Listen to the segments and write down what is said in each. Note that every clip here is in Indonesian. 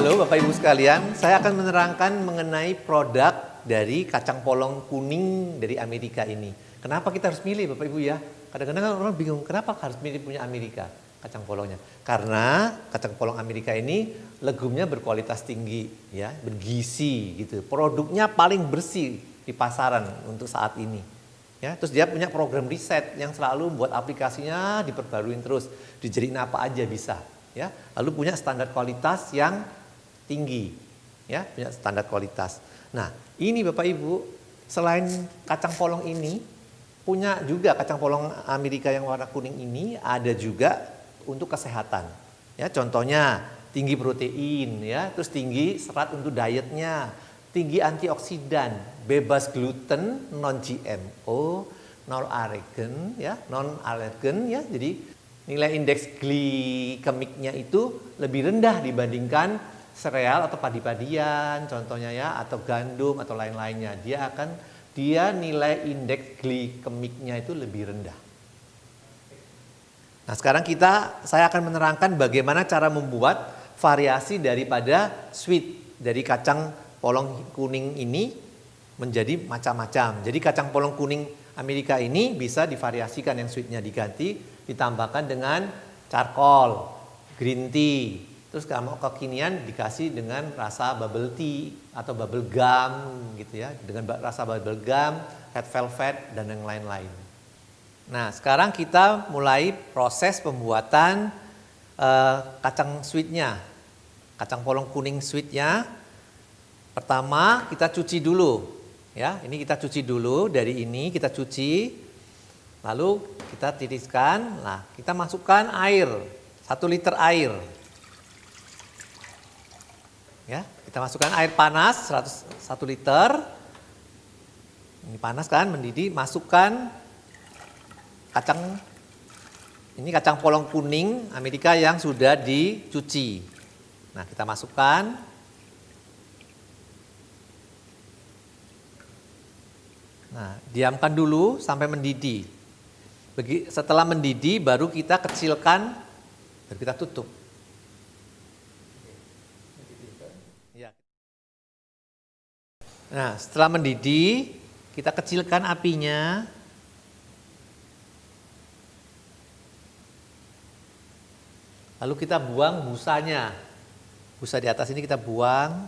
Halo Bapak Ibu sekalian, saya akan menerangkan mengenai produk dari kacang polong kuning dari Amerika ini. Kenapa kita harus milih Bapak Ibu ya? Kadang-kadang orang bingung, kenapa harus milih punya Amerika kacang polongnya? Karena kacang polong Amerika ini legumnya berkualitas tinggi, ya, bergizi gitu. Produknya paling bersih di pasaran untuk saat ini. Ya, terus dia punya program riset yang selalu buat aplikasinya diperbarui terus, dijadiin apa aja bisa. Ya, lalu punya standar kualitas yang tinggi, ya, punya standar kualitas. Nah, ini Bapak Ibu, selain kacang polong ini, punya juga kacang polong Amerika yang warna kuning ini ada juga untuk kesehatan. Ya, contohnya tinggi protein, ya, terus tinggi serat untuk dietnya, tinggi antioksidan, bebas gluten, non GMO, non alergen, ya, non alergen, ya, jadi nilai indeks glikemiknya itu lebih rendah dibandingkan sereal atau padi-padian contohnya ya, atau gandum atau lain-lainnya. Dia nilai indeks glikemiknya itu lebih rendah. Nah, sekarang saya akan menerangkan bagaimana cara membuat variasi daripada sweet dari kacang polong kuning ini menjadi macam-macam. Jadi kacang polong kuning Amerika ini bisa divariasikan, yang sweetnya diganti, ditambahkan dengan charcoal, green tea. Terus kalau kekinian dikasih dengan rasa bubble tea atau bubble gum gitu ya, dengan rasa bubble gum, red velvet dan yang lain-lain. Nah, sekarang kita mulai proses pembuatan kacang sweetnya, kacang polong kuning sweetnya. Pertama kita cuci dulu, ya. Ini kita cuci dulu, dari ini kita cuci, lalu kita tiriskan. Nah, kita masukkan air, 1 liter air. Ya, kita masukkan air panas 1 liter. Ini panas kan, mendidih, masukkan ini kacang polong kuning Amerika yang sudah dicuci. Nah, kita masukkan. Nah, diamkan dulu sampai mendidih. Setelah mendidih baru kita kecilkan, baru kita tutup. Nah, setelah mendidih, kita kecilkan apinya. Lalu kita buang busanya. Busa di atas ini kita buang.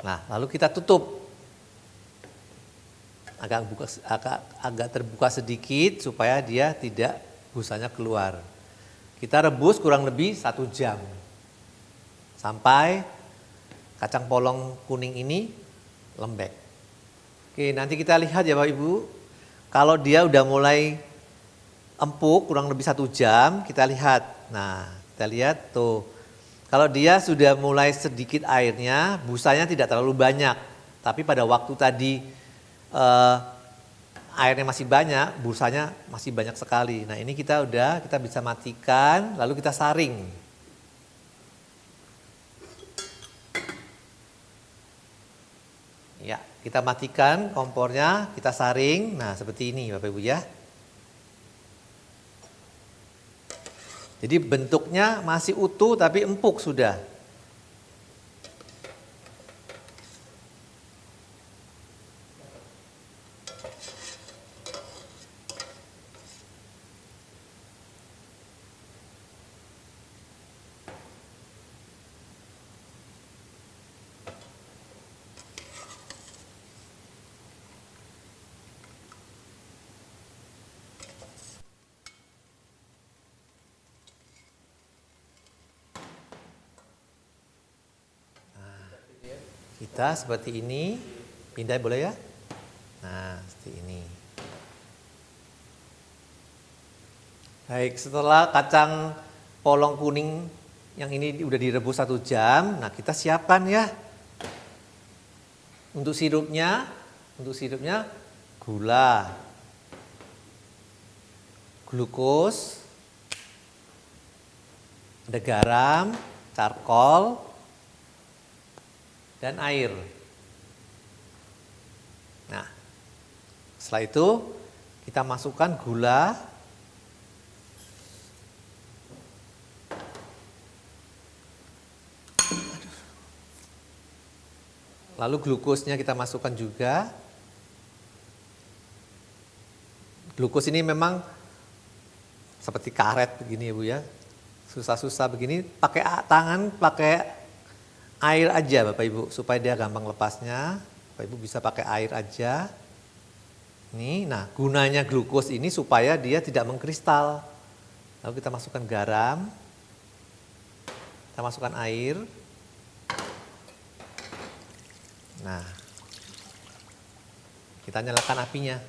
Nah, lalu kita tutup. Agak terbuka sedikit supaya dia tidak busanya keluar. Kita rebus kurang lebih 1 jam sampai kacang polong kuning ini lembek. Oke, nanti kita lihat ya Bapak Ibu. Kalau dia udah mulai empuk kurang lebih 1 jam, kita lihat. Nah, kita lihat tuh. Kalau dia sudah mulai sedikit airnya, busanya tidak terlalu banyak. Tapi pada waktu tadi airnya masih banyak, busanya masih banyak sekali. Nah, ini kita bisa matikan, lalu kita saring. Ya, kita matikan kompornya, kita saring. Nah, seperti ini Bapak Ibu ya. Jadi bentuknya masih utuh tapi empuk sudah. Kita seperti ini, pindah boleh ya? Nah, seperti ini. Baik, setelah kacang polong kuning yang ini udah direbus 1 jam, nah kita siapkan ya. Untuk sirupnya gula, glukos, ada garam, charcoal, dan air. Nah, setelah itu kita masukkan gula. Lalu glukosnya kita masukkan juga. Glukos ini memang seperti karet begini ya Bu ya. Susah-susah begini, pakai tangan, pakai air aja Bapak Ibu, supaya dia gampang lepasnya. Bapak Ibu bisa pakai air aja. Nih, nah gunanya glukos ini supaya dia tidak mengkristal. Lalu kita masukkan garam, kita masukkan air. Nah, kita nyalakan apinya.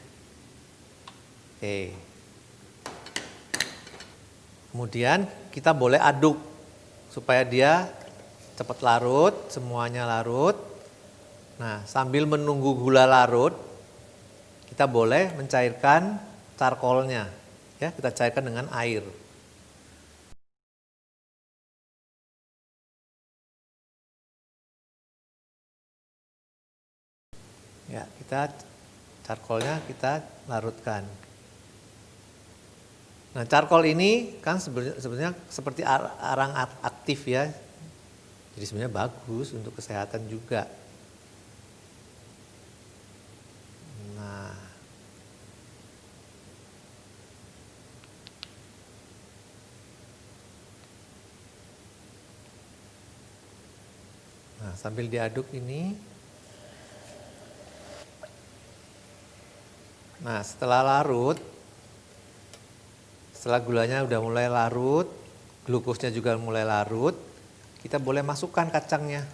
Oke. Kemudian kita boleh aduk supaya dia cepat larut, semuanya larut. Nah, sambil menunggu gula larut, kita boleh mencairkan charcoalnya. Ya, kita cairkan dengan air. Ya, charcoalnya kita larutkan. Nah, charcoal ini kan sebenarnya seperti arang aktif ya. Jadi sebenarnya bagus untuk kesehatan juga. Nah, sambil diaduk ini. Nah, setelah larut, setelah gulanya udah mulai larut, glukosnya juga mulai larut, kita boleh masukkan kacangnya.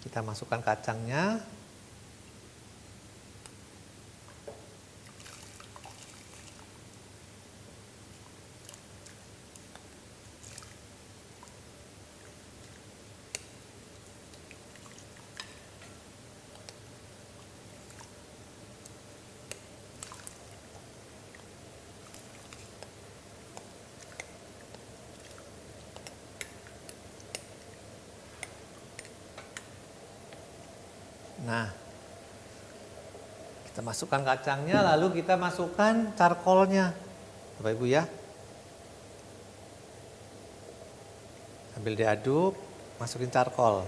Kita masukkan kacangnya. Nah, kita masukkan kacangnya, lalu kita masukkan charcoalnya, Bapak Ibu ya. Sambil diaduk, masukin charcoal.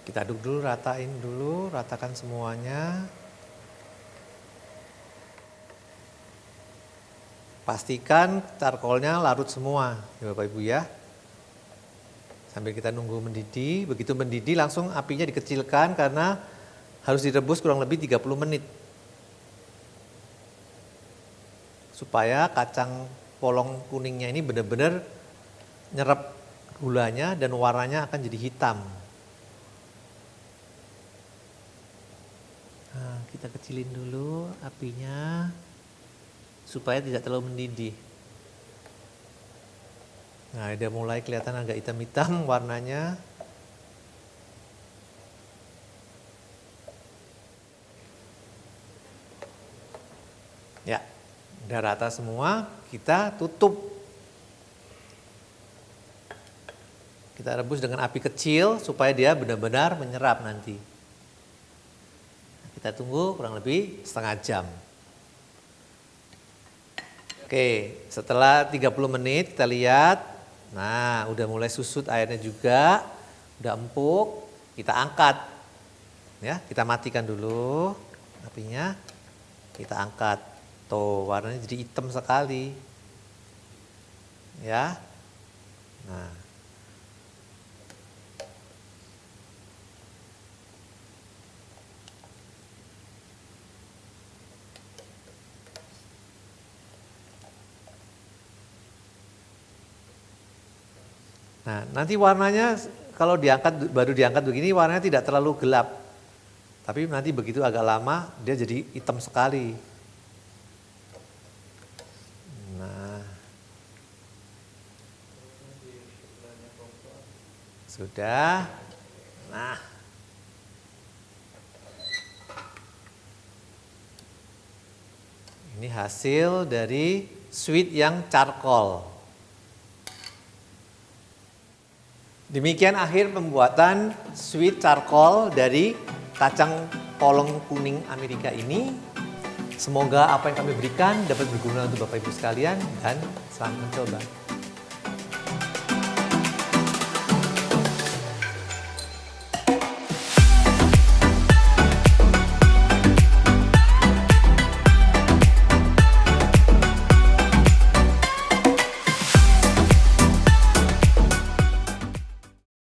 Kita aduk dulu, ratakan semuanya. Pastikan charcoalnya larut semua, ya Bapak Ibu ya. Sambil kita nunggu mendidih, begitu mendidih langsung apinya dikecilkan karena harus direbus kurang lebih 30 menit. Supaya kacang polong kuningnya ini benar-benar nyerap gulanya dan warnanya akan jadi hitam. Nah, kita kecilin dulu apinya supaya tidak terlalu mendidih. Nah, dia mulai kelihatan agak hitam-hitam warnanya. Ya, udah rata semua, kita tutup. Kita rebus dengan api kecil supaya dia benar-benar menyerap nanti. Kita tunggu kurang lebih setengah jam. Oke, setelah 30 menit kita lihat. Nah, udah mulai susut airnya juga. Udah empuk, kita angkat. Ya, kita matikan dulu apinya. Kita angkat. Tuh, warnanya jadi hitam sekali. Ya. Nah, nanti warnanya kalau baru diangkat begini warnanya tidak terlalu gelap. Tapi nanti begitu agak lama dia jadi hitam sekali. Nah, Sudah. Nah. Ini hasil dari sweet yang charcoal. Demikian akhir pembuatan sweet charcoal dari kacang polong kuning Amerika ini. Semoga apa yang kami berikan dapat berguna untuk Bapak Ibu sekalian dan selamat mencoba.